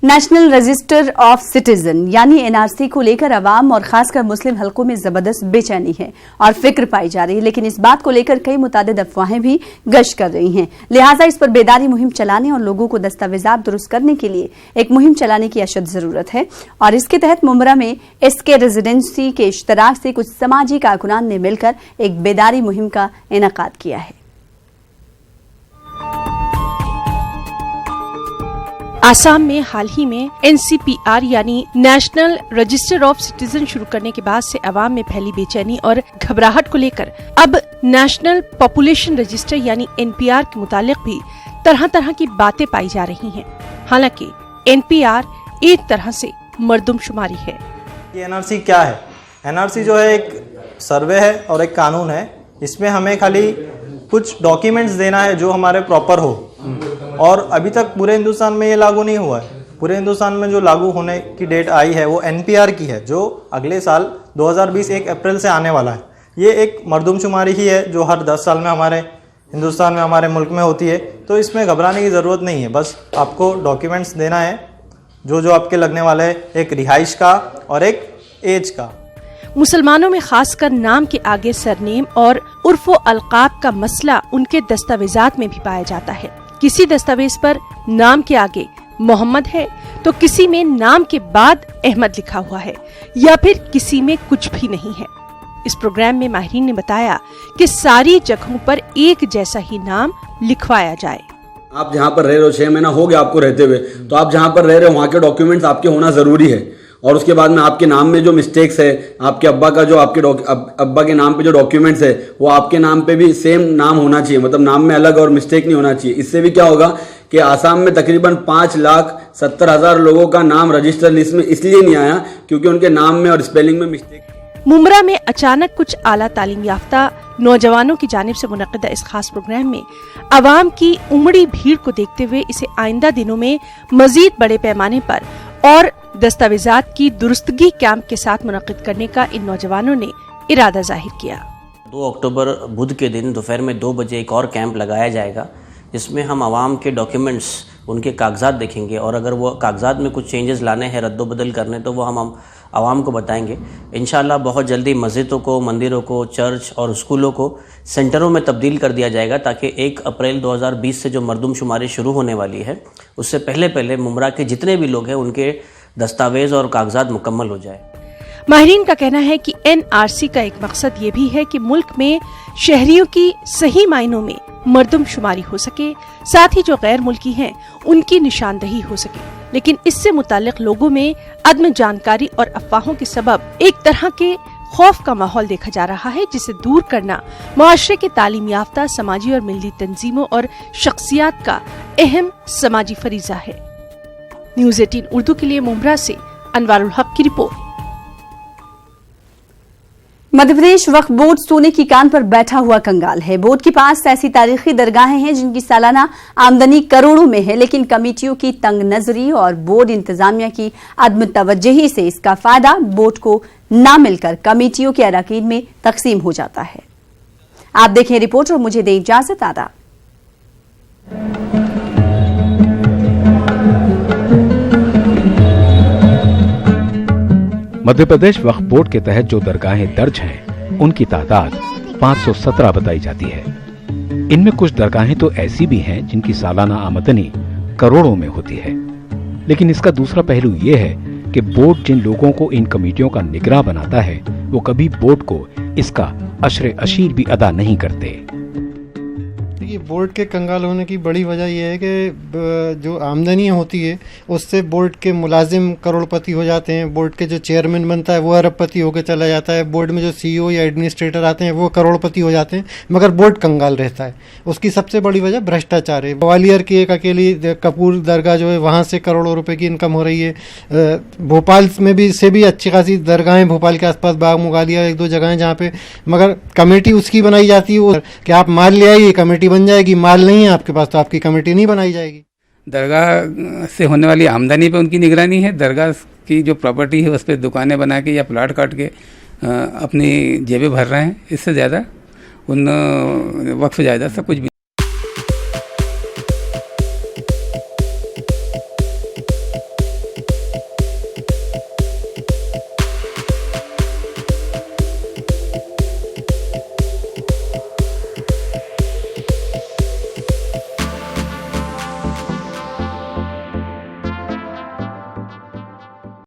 National register of citizen यानी NRC को लेकर अवाम और खासकर मुस्लिम हलकों में जबरदस्त बेचैनी है और फिक्र पाई जा रही है, लेकिन इस बात को लेकर कई मुतादिद अफवाहें भी गश्त कर रही हैं। लिहाजा इस पर बेदारी मुहिम चलाने और लोगों को दस्तावेजात दुरुस्त करने के लिए एक मुहिम चलाने की अशद जरूरत है और इसके तहत मुमरा में एसके रेजिडेंसी के इश्तराक से कुछ समाजी कारकुनान ने मिलकर एक बेदारी मुहिम का इनेकाद किया है। आसाम में हाल ही में एनसीपीआर यानी नेशनल रजिस्टर ऑफ सिटीजन शुरू करने के बाद से अवाम में फैली बेचैनी और घबराहट को लेकर अब नेशनल पॉपुलेशन रजिस्टर यानी एनपीआर के मुतालिक भी तरह तरह की बातें पाई जा रही हैं। हालांकि एनपीआर एक तरह से मर्दमशुमारी है। ये एनआरसी क्या है? एनआरसी जो है एक सर्वे है और एक कानून है। इसमें हमें खाली कुछ डॉक्यूमेंट्स देना है जो हमारे प्रॉपर हो, और अभी तक पूरे हिंदुस्तान में ये लागू नहीं हुआ है। पूरे हिंदुस्तान में जो लागू होने की डेट आई है वो एनपीआर की है, जो अगले साल 2020 1 अप्रैल से आने वाला है। ये एक मर्दमशुमारी ही है जो हर 10 साल में हमारे हिंदुस्तान में, हमारे मुल्क में होती है। तो इसमें घबराने की ज़रूरत नहीं है, बस आपको डॉक्यूमेंट्स देना है जो आपके लगने वाले है, एक रिहाइश का और एक एज का। मुसलमानों में खासकर नाम के आगे सरनेम और उर्फ़ो अलकाब का मसला उनके दस्तावेजात में भी पाया जाता है। किसी दस्तावेज पर नाम के आगे मोहम्मद है तो किसी में नाम के बाद अहमद लिखा हुआ है या फिर किसी में कुछ भी नहीं है। इस प्रोग्राम में माहिरीन ने बताया कि सारी जगहों पर एक जैसा ही नाम लिखवाया जाए। आप जहाँ पर रह रहे हो, 6 महीना हो गया आपको रहते हुए, तो आप जहाँ पर रह रहे हो वहाँ के डॉक्यूमेंट्स आपके होना जरूरी है। और उसके बाद में आपके नाम में जो मिस्टेक्स है, आपके अब्बा का जो आपके अब्बा के नाम पे जो डॉक्यूमेंट्स है वो आपके नाम पे भी सेम नाम होना चाहिए, मतलब नाम में अलग और मिस्टेक नहीं होना चाहिए। इससे भी क्या होगा कि आसाम में तकरीबन 5,70,000 लोगों का नाम रजिस्टर लिस्ट में इसलिए नहीं आया क्योंकि उनके नाम में और स्पेलिंग में मिस्टेक। मुमरा में अचानक कुछ आला तालीम याफ्ता नौजवानों की जानिब से मुनक्किदा इस खास प्रोग्राम में अवाम की उमड़ी भीड़ को देखते हुए इसे आइंदा दिनों में मजीद बड़े पैमाने पर और दस्तावेजात की दुरुस्तगी कैंप के साथ मुनक्किद करने का इन नौजवानों ने इरादा जाहिर किया। 2 अक्टूबर बुध के दिन दोपहर में 2 बजे एक और कैंप लगाया जाएगा जिसमें हम आवाम के डॉक्यूमेंट्स, उनके कागजात देखेंगे और अगर वो कागजात में कुछ चेंजेस लाने हैं, रद्दोबदल करने, तो वो हम आवाम को बताएंगे। इंशाल्लाह बहुत जल्दी मस्जिदों को, मंदिरों को, चर्च और स्कूलों को सेंटरों में तब्दील कर दिया जाएगा ताकि 1 अप्रैल 2020 से जो मर्दमशुमारी शुरू होने वाली है उससे पहले मुमरा के जितने भी लोग हैं उनके दस्तावेज और कागजात मुकम्मल हो जाए। माहिरीन का कहना है कि एनआरसी का एक मकसद ये भी है कि मुल्क में शहरियों की सही मायनों में मर्दमशुमारी हो सके, साथ ही जो गैर मुल्की हैं उनकी निशानदही हो सके। लेकिन इससे मुताल्लिक लोगों में अदम जानकारी और अफवाहों के सबब एक तरह के खौफ का माहौल देखा जा रहा है, जिसे दूर करना मुआशरे के तालीम याफ्ता समाजी और मिली तंजीमों और शख्सियात का अहम समाजी फरीजा है। न्यूज़ 18 उर्दू के लिए मुमरा से अनवारुल हक की रिपोर्ट। मध्य प्रदेश वक्फ बोर्ड सोने की कान पर बैठा हुआ कंगाल है। बोर्ड के पास ऐसी तारीखी दरगाहें हैं जिनकी सालाना आमदनी करोड़ों में है, लेकिन कमेटियों की तंग नजरी और बोर्ड इंतजामिया की अदम तवज्जुही से इसका फायदा बोर्ड को न मिलकर कमेटियों के अरकान में तकसीम हो जाता है। आप देखें रिपोर्ट और मुझे दें इजाजत। आदाब। मध्य प्रदेश वक्फ बोर्ड के तहत जो दरगाहें दर्ज हैं, उनकी तादाद 517 बताई जाती है। इनमें कुछ दरगाहें तो ऐसी भी हैं जिनकी सालाना आमदनी करोड़ों में होती है। लेकिन इसका दूसरा पहलू ये है कि बोर्ड जिन लोगों को इन कमेटियों का निगरान बनाता है वो कभी बोर्ड को इसका अशरे अशीर भी अदा नहीं करते। ये बोर्ड के कंगाल होने की बड़ी वजह यह है कि जो आमदनियाँ होती है उससे बोर्ड के मुलाजिम करोड़पति हो जाते हैं, बोर्ड के जो चेयरमैन बनता है वो अरबपति होकर चला जाता है, बोर्ड में जो सीईओ या एडमिनिस्ट्रेटर आते हैं वो करोड़पति हो जाते हैं, मगर बोर्ड कंगाल रहता है। उसकी सबसे बड़ी वजह भ्रष्टाचार है। ग्वालियर की एक अकेली कपूर दरगाह जो है वहाँ से करोड़ों रुपए की इनकम हो रही है। भोपाल में भी से भी अच्छी खासी दरगाहें, भोपाल के आसपास बाग मुगालिया 1-2 जगह जहाँ पे, मगर कमेटी उसकी बनाई जाती है कि आप माल ले आइए कमेटी बन जाएगी, माल नहीं है आपके पास तो आपकी कमेटी नहीं बनाई जाएगी। दरगाह से होने वाली आमदनी पे उनकी निगरानी है, दरगाह की जो प्रॉपर्टी है उस पर दुकानें बना के या प्लाट काट के अपनी जेबें भर रहे हैं। इससे ज़्यादा उन वक्फ जायदाद से कुछ भी